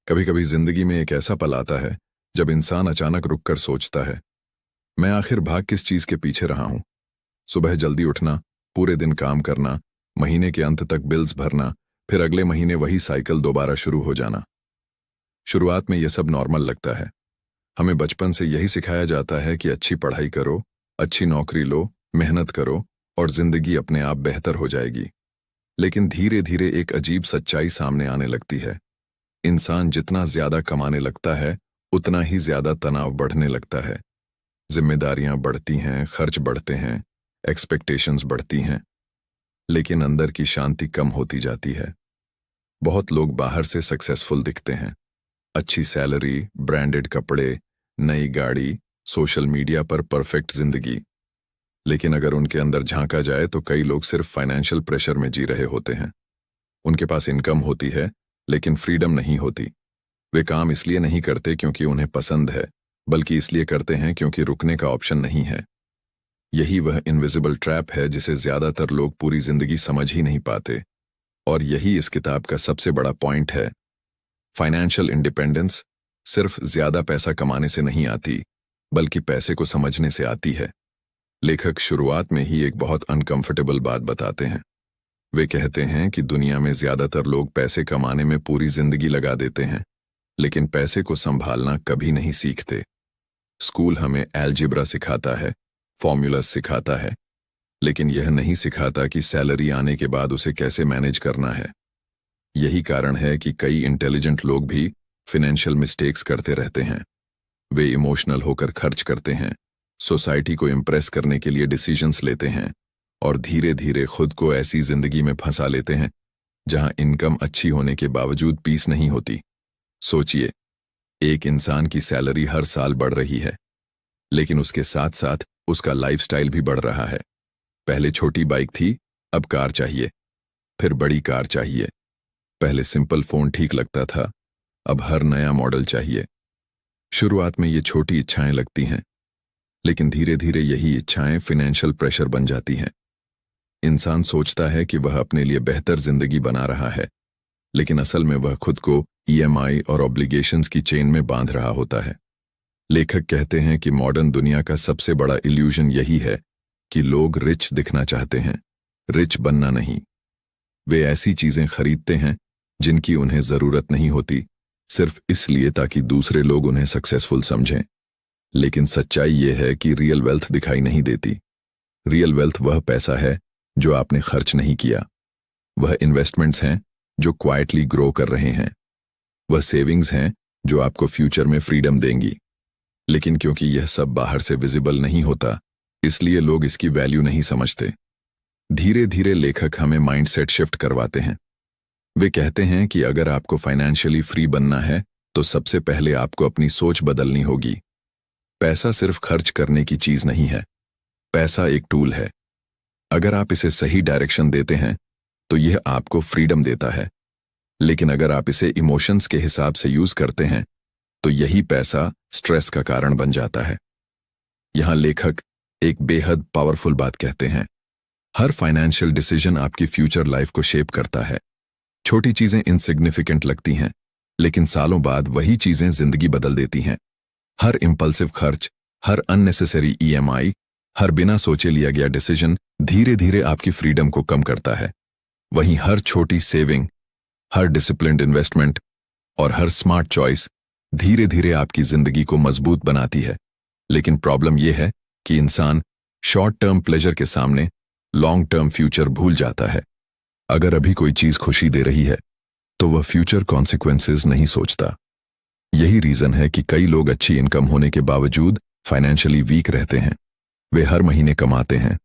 कभी कभी जिंदगी में एक ऐसा पल आता है जब इंसान अचानक रुककर सोचता है, मैं आखिर भाग किस चीज के पीछे रहा हूं। सुबह जल्दी उठना, पूरे दिन काम करना, महीने के अंत तक बिल्स भरना, फिर अगले महीने वही साइकिल दोबारा शुरू हो जाना। शुरुआत में यह सब नॉर्मल लगता है। हमें बचपन से यही सिखाया जाता है कि अच्छी पढ़ाई करो, अच्छी नौकरी लो, मेहनत करो और जिंदगी अपने आप बेहतर हो जाएगी। लेकिन धीरे धीरे एक अजीब सच्चाई सामने आने लगती है। इंसान जितना ज्यादा कमाने लगता है उतना ही ज्यादा तनाव बढ़ने लगता है। जिम्मेदारियां बढ़ती हैं, खर्च बढ़ते हैं, एक्सपेक्टेशंस बढ़ती हैं, लेकिन अंदर की शांति कम होती जाती है। बहुत लोग बाहर से सक्सेसफुल दिखते हैं, अच्छी सैलरी, ब्रांडेड कपड़े, नई गाड़ी, सोशल मीडिया पर परफेक्ट जिंदगी। लेकिन अगर उनके अंदर झांका जाए तो कई लोग सिर्फ फाइनेंशियल प्रेशर में जी रहे होते हैं। उनके पास इनकम होती है लेकिन फ्रीडम नहीं होती। वे काम इसलिए नहीं करते क्योंकि उन्हें पसंद है, बल्कि इसलिए करते हैं क्योंकि रुकने का ऑप्शन नहीं है। यही वह इनविजिबल ट्रैप है जिसे ज्यादातर लोग पूरी जिंदगी समझ ही नहीं पाते। और यही इस किताब का सबसे बड़ा पॉइंट है। फाइनेंशियल इंडिपेंडेंस सिर्फ ज्यादा पैसा कमाने से नहीं आती, बल्कि पैसे को समझने से आती है। लेखक शुरुआत में ही एक बहुत अनकंफर्टेबल बात बताते हैं। वे कहते हैं कि दुनिया में ज्यादातर लोग पैसे कमाने में पूरी जिंदगी लगा देते हैं, लेकिन पैसे को संभालना कभी नहीं सीखते। स्कूल हमें अलजेब्रा सिखाता है, फॉर्मूलास सिखाता है, लेकिन यह नहीं सिखाता कि सैलरी आने के बाद उसे कैसे मैनेज करना है। यही कारण है कि कई इंटेलिजेंट लोग भी फाइनेंशियल मिस्टेक्स करते रहते हैं। वे इमोशनल होकर खर्च करते हैं, सोसाइटी को इम्प्रेस करने के लिए डिसीजंस लेते हैं और धीरे धीरे खुद को ऐसी जिंदगी में फंसा लेते हैं जहां इनकम अच्छी होने के बावजूद पीस नहीं होती। सोचिए, एक इंसान की सैलरी हर साल बढ़ रही है, लेकिन उसके साथ साथ उसका लाइफस्टाइल भी बढ़ रहा है। पहले छोटी बाइक थी, अब कार चाहिए, फिर बड़ी कार चाहिए। पहले सिंपल फोन ठीक लगता था, अब हर नया मॉडल चाहिए। शुरुआत में ये छोटी इच्छाएं लगती हैं, लेकिन धीरे धीरे यही इच्छाएं फाइनेंशियल प्रेशर बन जाती हैं। इंसान सोचता है कि वह अपने लिए बेहतर जिंदगी बना रहा है, लेकिन असल में वह खुद को ईएमआई और ऑब्लिगेशंस की चेन में बांध रहा होता है। लेखक कहते हैं कि मॉडर्न दुनिया का सबसे बड़ा इल्यूजन यही है कि लोग रिच दिखना चाहते हैं, रिच बनना नहीं। वे ऐसी चीजें खरीदते हैं जिनकी उन्हें जरूरत नहीं होती, सिर्फ इसलिए ताकि दूसरे लोग उन्हें सक्सेसफुल समझें। लेकिन सच्चाई यह है कि रियल वेल्थ दिखाई नहीं देती। रियल वेल्थ वह पैसा है जो आपने खर्च नहीं किया। वह इन्वेस्टमेंट्स हैं जो क्वाइटली ग्रो कर रहे हैं। वह सेविंग्स हैं जो आपको फ्यूचर में फ्रीडम देंगी। लेकिन क्योंकि यह सब बाहर से विजिबल नहीं होता, इसलिए लोग इसकी वैल्यू नहीं समझते। धीरे धीरे लेखक हमें माइंडसेट शिफ्ट करवाते हैं। वे कहते हैं कि अगर आपको फाइनेंशियली फ्री बनना है तो सबसे पहले आपको अपनी सोच बदलनी होगी। पैसा सिर्फ खर्च करने की चीज नहीं है, पैसा एक टूल है। अगर आप इसे सही डायरेक्शन देते हैं तो यह आपको फ्रीडम देता है, लेकिन अगर आप इसे इमोशंस के हिसाब से यूज करते हैं तो यही पैसा स्ट्रेस का कारण बन जाता है। यहां लेखक एक बेहद पावरफुल बात कहते हैं। हर फाइनेंशियल डिसीजन आपकी फ्यूचर लाइफ को शेप करता है। छोटी चीजें इनसिग्निफिकेंट लगती हैं, लेकिन सालों बाद वही चीजें जिंदगी बदल देती हैं। हर इंपल्सिव खर्च, हर अननेसेसरी ईएमआई, हर बिना सोचे लिया गया डिसीजन धीरे धीरे आपकी फ्रीडम को कम करता है। वहीं हर छोटी सेविंग, हर डिसिप्लिन्ड इन्वेस्टमेंट और हर स्मार्ट चॉइस धीरे धीरे आपकी जिंदगी को मजबूत बनाती है। लेकिन प्रॉब्लम यह है कि इंसान शॉर्ट टर्म प्लेजर के सामने लॉन्ग टर्म फ्यूचर भूल जाता है। अगर अभी कोई चीज खुशी दे रही है तो वह फ्यूचर कॉन्सिक्वेंसेस नहीं सोचता। यही रीजन है कि कई लोग अच्छी इनकम होने के बावजूद फाइनेंशियली वीक रहते हैं। वे हर महीने कमाते हैं,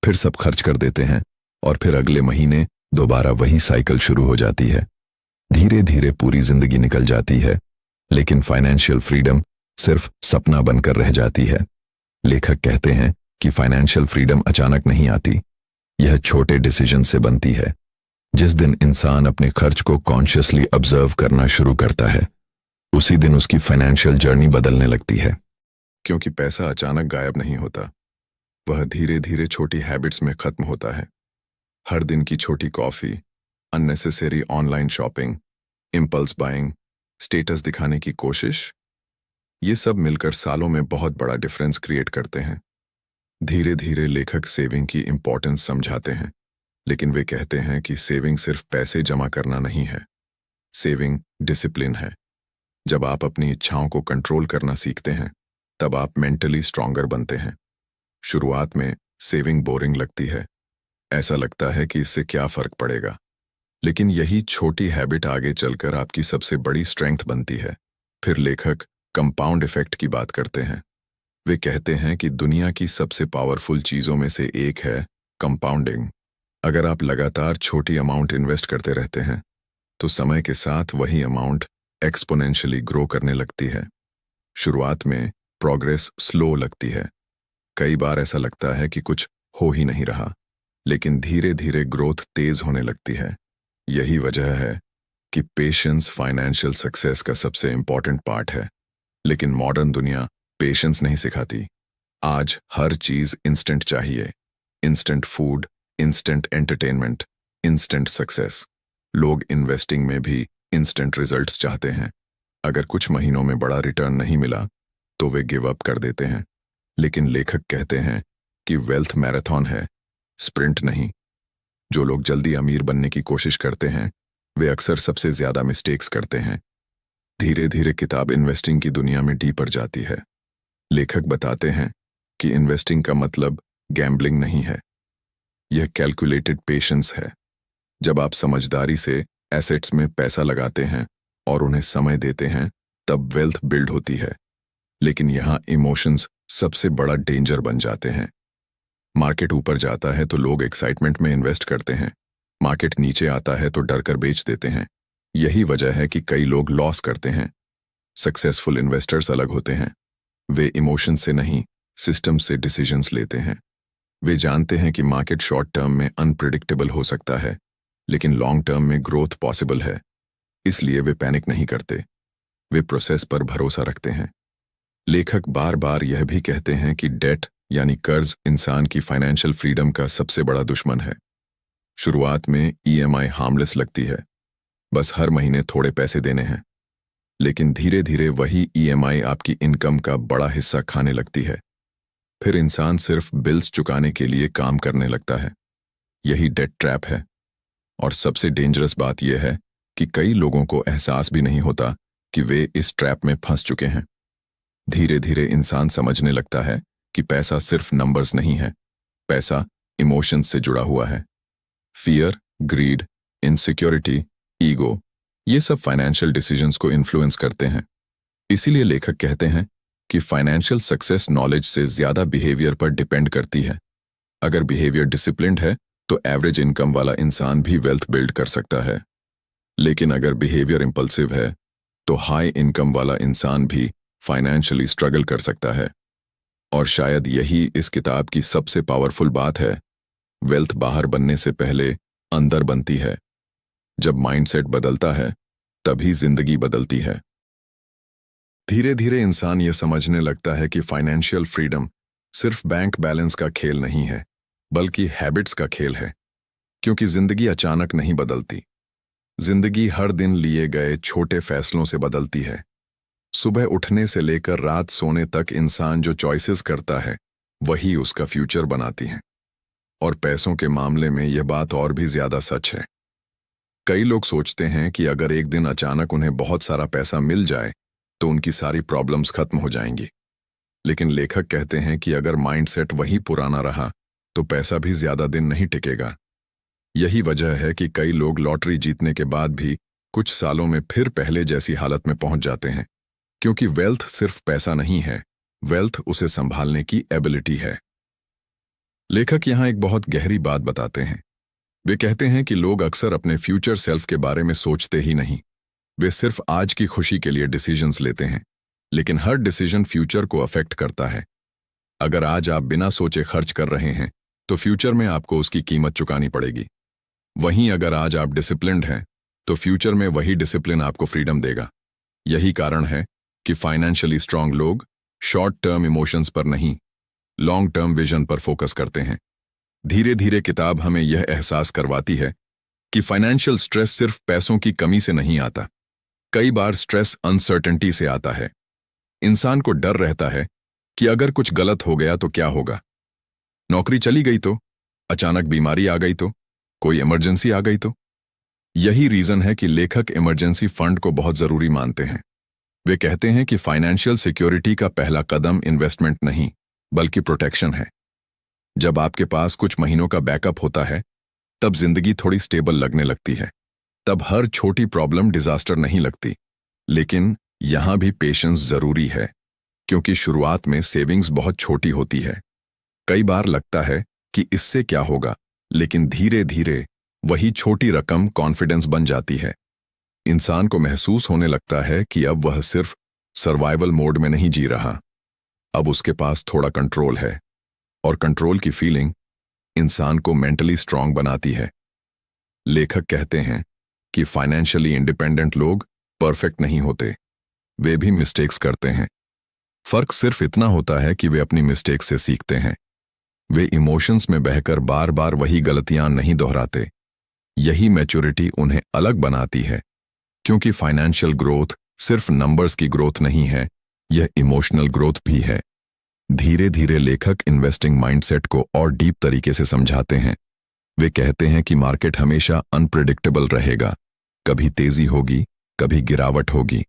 फिर सब खर्च कर देते हैं और फिर अगले महीने दोबारा वही साइकिल शुरू हो जाती है। धीरे धीरे पूरी जिंदगी निकल जाती है, लेकिन फाइनेंशियल फ्रीडम सिर्फ सपना बनकर रह जाती है। लेखक कहते हैं कि फाइनेंशियल फ्रीडम अचानक नहीं आती, यह छोटे डिसीजन से बनती है। जिस दिन इंसान अपने खर्च को कॉन्शियसली ऑब्जर्व करना शुरू करता है, उसी दिन उसकी फाइनेंशियल जर्नी बदलने लगती है। क्योंकि पैसा अचानक गायब नहीं होता, वह धीरे धीरे छोटी हैबिट्स में खत्म होता है। हर दिन की छोटी coffee, unnecessary online shopping, impulse buying, status दिखाने की कोशिश, ये सब मिलकर सालों में बहुत बड़ा डिफरेंस क्रिएट करते हैं। धीरे धीरे लेखक सेविंग की इंपॉर्टेंस समझाते हैं, लेकिन वे कहते हैं कि सेविंग सिर्फ पैसे जमा करना नहीं है। सेविंग डिसिप्लिन है। जब आप अपनी इच्छाओं को कंट्रोल करना सीखते हैं, तब आप मेंटली स्ट्रांगर बनते हैं। शुरुआत में सेविंग बोरिंग लगती है। ऐसा लगता है कि इससे क्या फर्क पड़ेगा, लेकिन यही छोटी हैबिट आगे चलकर आपकी सबसे बड़ी स्ट्रेंथ बनती है। फिर लेखक कंपाउंड इफेक्ट की बात करते हैं। वे कहते हैं कि दुनिया की सबसे पावरफुल चीजों में से एक है कंपाउंडिंग। अगर आप लगातार छोटी अमाउंट इन्वेस्ट करते रहते हैं, तो समय के साथ वही अमाउंट एक्सपोनेंशियली ग्रो करने लगती है। शुरुआत में प्रोग्रेस स्लो लगती है। कई बार ऐसा लगता है कि कुछ हो ही नहीं रहा, लेकिन धीरे धीरे ग्रोथ तेज होने लगती है। यही वजह है कि पेशेंस फाइनेंशियल सक्सेस का सबसे इंपॉर्टेंट पार्ट है। लेकिन मॉडर्न दुनिया पेशेंस नहीं सिखाती। आज हर चीज इंस्टेंट चाहिए। Instant food, instant entertainment, instant success. लोग इन्वेस्टिंग में भी इंस्टेंट रिजल्ट्स चाहते हैं। अगर कुछ महीनों में बड़ा रिटर्न नहीं मिला, तो वे गिव अप कर देते हैं। लेकिन लेखक कहते हैं कि वेल्थ मैराथन है, स्प्रिंट नहीं। जो लोग जल्दी अमीर बनने की कोशिश करते हैं, वे अक्सर सबसे ज्यादा मिस्टेक्स करते हैं। धीरे धीरे किताब इन्वेस्टिंग की दुनिया में डीपर जाती है। लेखक बताते हैं कि इन्वेस्टिंग का मतलब गैम्बलिंग नहीं है, यह कैलकुलेटेड पेशेंस है। जब आप समझदारी से एसेट्स में पैसा लगाते हैं और उन्हें समय देते हैं, तब वेल्थ बिल्ड होती है। लेकिन यहाँ इमोशंस सबसे बड़ा डेंजर बन जाते हैं। मार्केट ऊपर जाता है तो लोग एक्साइटमेंट में इन्वेस्ट करते हैं। मार्केट नीचे आता है तो डर कर बेच देते हैं। यही वजह है कि कई लोग लॉस करते हैं। सक्सेसफुल इन्वेस्टर्स अलग होते हैं। वे इमोशन से नहीं, सिस्टम से डिसीजंस लेते हैं। वे जानते हैं कि मार्केट शॉर्ट टर्म में अनप्रिडिक्टेबल हो सकता है, लेकिन लॉन्ग टर्म में ग्रोथ पॉसिबल है। इसलिए वे पैनिक नहीं करते। वे प्रोसेस पर भरोसा रखते हैं। लेखक बार बार यह भी कहते हैं कि डेट यानी कर्ज इंसान की फाइनेंशियल फ्रीडम का सबसे बड़ा दुश्मन है। शुरुआत में ईएमआई हार्मलेस लगती है, बस हर महीने थोड़े पैसे देने हैं। लेकिन धीरे धीरे वही ईएमआई आपकी इनकम का बड़ा हिस्सा खाने लगती है। फिर इंसान सिर्फ बिल्स चुकाने के लिए काम करने लगता है। यही डेट ट्रैप है। और सबसे डेंजरस बात यह है कि कई लोगों को एहसास भी नहीं होता कि वे इस ट्रैप में फंस चुके हैं। धीरे धीरे इंसान समझने लगता है कि पैसा सिर्फ नंबर्स नहीं है, पैसा इमोशंस से जुड़ा हुआ है। फियर, ग्रीड, इनसिक्योरिटी, ईगो, ये सब फाइनेंशियल डिसीजंस को इन्फ्लुएंस करते हैं। इसीलिए लेखक कहते हैं कि फाइनेंशियल सक्सेस नॉलेज से ज्यादा बिहेवियर पर डिपेंड करती है। अगर बिहेवियर डिसिप्लिन्ड है, तो एवरेज इनकम वाला इंसान भी वेल्थ बिल्ड कर सकता है। लेकिन अगर बिहेवियर इंपल्सिव है, तो हाई इनकम वाला इंसान भी फाइनेंशियली स्ट्रगल कर सकता है। और शायद यही इस किताब की सबसे पावरफुल बात है। वेल्थ बाहर बनने से पहले अंदर बनती है। जब माइंडसेट बदलता है, तभी जिंदगी बदलती है। धीरे धीरे इंसान यह समझने लगता है कि फाइनेंशियल फ्रीडम सिर्फ बैंक बैलेंस का खेल नहीं है, बल्कि हैबिट्स का खेल है। क्योंकि जिंदगी अचानक नहीं बदलती। जिंदगी हर दिन लिए गए छोटे फैसलों से बदलती है। सुबह उठने से लेकर रात सोने तक इंसान जो चॉइसेस करता है, वही उसका फ्यूचर बनाती हैं। और पैसों के मामले में यह बात और भी ज्यादा सच है। कई लोग सोचते हैं कि अगर एक दिन अचानक उन्हें बहुत सारा पैसा मिल जाए, तो उनकी सारी प्रॉब्लम्स खत्म हो जाएंगी। लेकिन लेखक कहते हैं कि अगर माइंडसेट वही पुराना रहा, तो पैसा भी ज्यादा दिन नहीं टिकेगा। यही वजह है कि कई लोग लॉटरी जीतने के बाद भी कुछ सालों में फिर पहले जैसी हालत में पहुंच जाते हैं। क्योंकि वेल्थ सिर्फ पैसा नहीं है, वेल्थ उसे संभालने की एबिलिटी है। लेखक यहां एक बहुत गहरी बात बताते हैं। वे कहते हैं कि लोग अक्सर अपने फ्यूचर सेल्फ के बारे में सोचते ही नहीं। वे सिर्फ आज की खुशी के लिए डिसीजंस लेते हैं। लेकिन हर डिसीजन फ्यूचर को अफेक्ट करता है। अगर आज आप बिना सोचे खर्च कर रहे हैं, तो फ्यूचर में आपको उसकी कीमत चुकानी पड़ेगी। वहीं अगर आज आप डिसिप्लिन्ड हैं, तो फ्यूचर में वही डिसिप्लिन आपको फ्रीडम देगा। यही कारण है कि फाइनेंशियली स्ट्रांग लोग शॉर्ट टर्म इमोशंस पर नहीं, लॉन्ग टर्म विजन पर फोकस करते हैं। धीरे धीरे किताब हमें यह एहसास करवाती है कि फाइनेंशियल स्ट्रेस सिर्फ पैसों की कमी से नहीं आता, कई बार स्ट्रेस अनसर्टेनिटी से आता है। इंसान को डर रहता है कि अगर कुछ गलत हो गया तो क्या होगा। नौकरी चली गई तो, अचानक बीमारी आ गई तो, कोई इमरजेंसी आ गई तो। यही रीजन है कि लेखक इमरजेंसी फंड को बहुत जरूरी मानते हैं। वे कहते हैं कि फाइनेंशियल सिक्योरिटी का पहला कदम इन्वेस्टमेंट नहीं, बल्कि प्रोटेक्शन है। जब आपके पास कुछ महीनों का बैकअप होता है, तब जिंदगी थोड़ी स्टेबल लगने लगती है। तब हर छोटी प्रॉब्लम डिजास्टर नहीं लगती। लेकिन यहां भी पेशेंस जरूरी है, क्योंकि शुरुआत में सेविंग्स बहुत छोटी होती है। कई बार लगता है कि इससे क्या होगा, लेकिन धीरे धीरे वही छोटी रकम कॉन्फिडेंस बन जाती है। इंसान को महसूस होने लगता है कि अब वह सिर्फ सर्वाइवल मोड में नहीं जी रहा, अब उसके पास थोड़ा कंट्रोल है। और कंट्रोल की फीलिंग इंसान को मेंटली स्ट्रांग बनाती है। लेखक कहते हैं कि फाइनेंशियली इंडिपेंडेंट लोग परफेक्ट नहीं होते, वे भी मिस्टेक्स करते हैं। फर्क सिर्फ इतना होता है कि वे अपनी मिस्टेक से सीखते हैं। वे इमोशंस में बहकर बार बार वही गलतियां नहीं दोहराते। यही मैच्योरिटी उन्हें अलग बनाती है, क्योंकि फाइनेंशियल ग्रोथ सिर्फ नंबर्स की ग्रोथ नहीं है, यह इमोशनल ग्रोथ भी है। धीरे धीरे लेखक इन्वेस्टिंग माइंडसेट को और डीप तरीके से समझाते हैं। वे कहते हैं कि मार्केट हमेशा अनप्रेडिक्टेबल रहेगा, कभी तेजी होगी, कभी गिरावट होगी।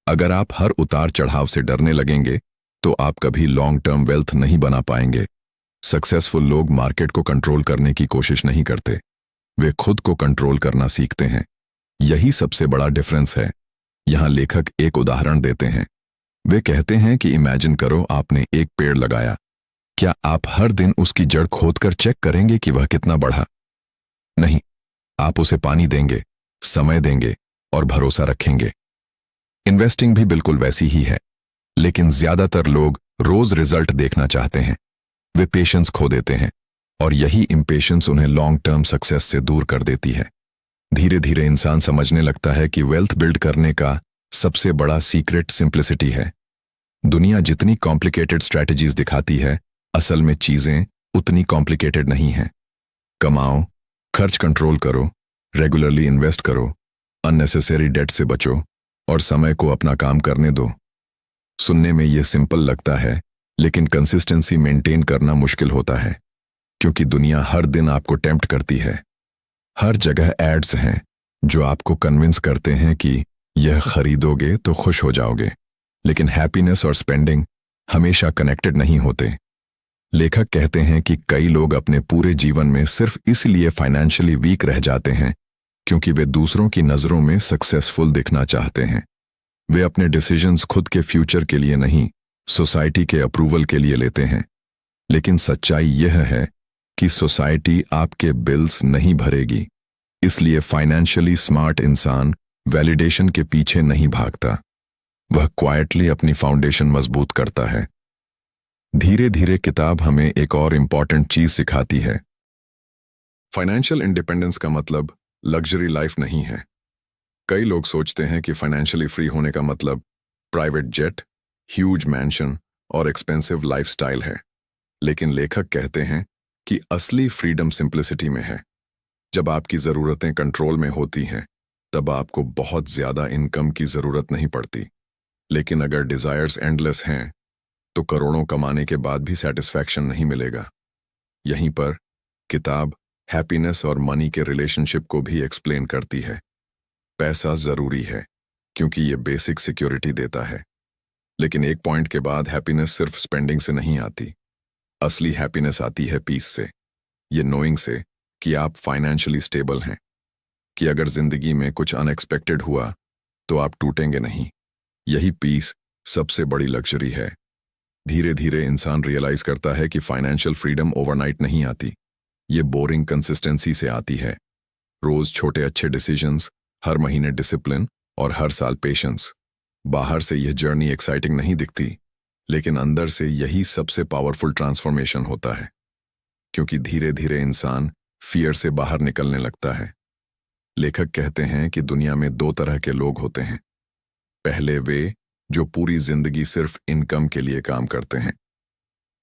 अगर आप हर उतार चढ़ाव से डरने लगेंगे तो आप कभी लॉन्ग टर्म वेल्थ नहीं बना पाएंगे। सक्सेसफुल लोग मार्केट को कंट्रोल करने की कोशिश नहीं करते, वे खुद को कंट्रोल करना सीखते हैं। यही सबसे बड़ा डिफरेंस है। यहां लेखक एक उदाहरण देते हैं। वे कहते हैं कि इमेजिन करो आपने एक पेड़ लगाया। क्या आप हर दिन उसकी जड़ खोदकर चेक करेंगे कि वह कितना बढ़ा? नहीं, आप उसे पानी देंगे, समय देंगे और भरोसा रखेंगे। इन्वेस्टिंग भी बिल्कुल वैसी ही है, लेकिन ज्यादातर लोग रोज रिजल्ट देखना चाहते हैं। वे पेशेंस खो देते हैं और यही इम्पेशेंस उन्हें लॉन्ग टर्म सक्सेस से दूर कर देती है। धीरे धीरे इंसान समझने लगता है कि वेल्थ बिल्ड करने का सबसे बड़ा सीक्रेट सिंप्लिसिटी है। दुनिया जितनी कॉम्प्लिकेटेड स्ट्रैटेजीज दिखाती है, असल में चीजें उतनी कॉम्प्लिकेटेड नहीं हैं। कमाओ, खर्च कंट्रोल करो, रेगुलरली इन्वेस्ट करो, अननेसेसरी डेट से बचो और समय को अपना काम करने दो। सुनने में यह सिंपल लगता है, लेकिन कंसिस्टेंसी मेंटेन करना मुश्किल होता है, क्योंकि दुनिया हर दिन आपको टेम्प्ट करती है। हर जगह एड्स हैं जो आपको कन्विंस करते हैं कि यह खरीदोगे तो खुश हो जाओगे, लेकिन हैप्पीनेस और स्पेंडिंग हमेशा कनेक्टेड नहीं होते। लेखक कहते हैं कि कई लोग अपने पूरे जीवन में सिर्फ इसलिए फाइनेंशियली वीक रह जाते हैं क्योंकि वे दूसरों की नज़रों में सक्सेसफुल दिखना चाहते हैं। वे अपने डिसीजंस खुद के फ्यूचर के लिए नहीं, सोसाइटी के अप्रूवल के लिए लेते हैं। लेकिन सच्चाई यह है कि सोसाइटी आपके बिल्स नहीं भरेगी, इसलिए फाइनेंशियली स्मार्ट इंसान वैलिडेशन के पीछे नहीं भागता, वह क्वाइटली अपनी फाउंडेशन मजबूत करता है। धीरे धीरे किताब हमें एक और इम्पॉर्टेंट चीज सिखाती है। फाइनेंशियल इंडिपेंडेंस का मतलब लग्जरी लाइफ नहीं है। कई लोग सोचते हैं कि फाइनेंशियली फ्री होने का मतलब प्राइवेट जेट, ह्यूज मैंशन और एक्सपेंसिव लाइफस्टाइल है। लेकिन लेखक कहते हैं कि असली फ्रीडम सिंप्लिसिटी में है। जब आपकी ज़रूरतें कंट्रोल में होती हैं, तब आपको बहुत ज़्यादा इनकम की ज़रूरत नहीं पड़ती। लेकिन अगर डिज़ायर्स एंडलेस हैं, तो करोड़ों कमाने के बाद भी सेटिस्फैक्शन नहीं मिलेगा। यहीं पर किताब हैप्पीनेस और मनी के रिलेशनशिप को भी एक्सप्लेन करती है। पैसा ज़रूरी है क्योंकि ये बेसिक सिक्योरिटी देता है, लेकिन एक पॉइंट के बाद हैप्पीनेस सिर्फ स्पेंडिंग से नहीं आती। असली हैप्पीनेस आती है पीस से, ये नोइंग से कि आप फाइनेंशियली स्टेबल हैं, कि अगर जिंदगी में कुछ अनएक्सपेक्टेड हुआ तो आप टूटेंगे नहीं। यही पीस सबसे बड़ी लग्जरी है। धीरे धीरे इंसान रियलाइज करता है कि फाइनेंशियल फ्रीडम ओवरनाइट नहीं आती, ये बोरिंग कंसिस्टेंसी से आती है। रोज छोटे अच्छे डिसीजंस, हर महीने डिसिप्लिन और हर साल पेशेंस। बाहर से यह जर्नी एक्साइटिंग नहीं दिखती, लेकिन अंदर से यही सबसे पावरफुल ट्रांसफॉर्मेशन होता है, क्योंकि धीरे धीरे इंसान फियर से बाहर निकलने लगता है। लेखक कहते हैं कि दुनिया में दो तरह के लोग होते हैं। पहले वे जो पूरी जिंदगी सिर्फ इनकम के लिए काम करते हैं।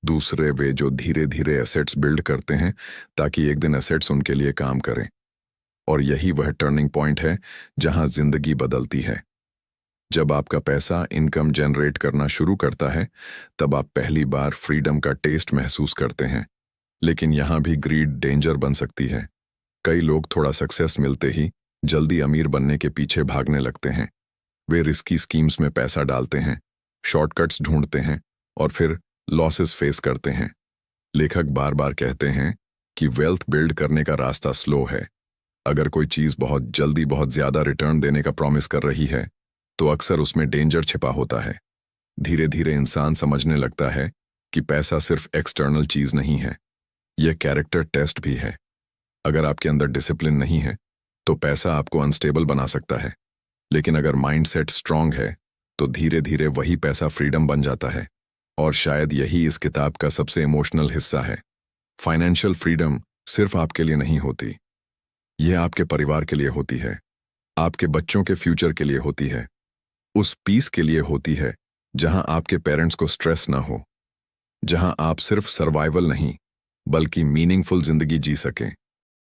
दूसरे वे जो धीरे धीरे एसेट्स बिल्ड करते हैं ताकि एक दिन एसेट्स उनके लिए काम करें। और यही वह टर्निंग पॉइंट है जहां जिंदगी बदलती है। जब आपका पैसा इनकम जनरेट करना शुरू करता है, तब आप पहली बार फ्रीडम का टेस्ट महसूस करते हैं। लेकिन यहां भी ग्रीड डेंजर बन सकती है। कई लोग थोड़ा सक्सेस मिलते ही जल्दी अमीर बनने के पीछे भागने लगते हैं। वे रिस्की स्कीम्स में पैसा डालते हैं, शॉर्टकट्स ढूंढते हैं और फिर लॉसेस फेस करते हैं। लेखक बार बार कहते हैं कि वेल्थ बिल्ड करने का रास्ता स्लो है। अगर कोई चीज बहुत जल्दी बहुत ज्यादा रिटर्न देने का प्रॉमिस कर रही है, तो अक्सर उसमें डेंजर छिपा होता है। धीरे धीरे इंसान समझने लगता है कि पैसा सिर्फ एक्सटर्नल चीज नहीं है, यह कैरेक्टर टेस्ट भी है। अगर आपके अंदर डिसिप्लिन नहीं है, तो पैसा आपको अनस्टेबल बना सकता है। लेकिन अगर माइंडसेट स्ट्रांग है, तो धीरे धीरे वही पैसा फ्रीडम बन जाता है। और शायद यही इस किताब का सबसे इमोशनल हिस्सा है। फाइनेंशियल फ्रीडम सिर्फ आपके लिए नहीं होती, यह आपके परिवार के लिए होती है, आपके बच्चों के फ्यूचर के लिए होती है, उस पीस के लिए होती है जहां आपके पेरेंट्स को स्ट्रेस ना हो, जहां आप सिर्फ सर्वाइवल नहीं बल्कि मीनिंगफुल जिंदगी जी सकें।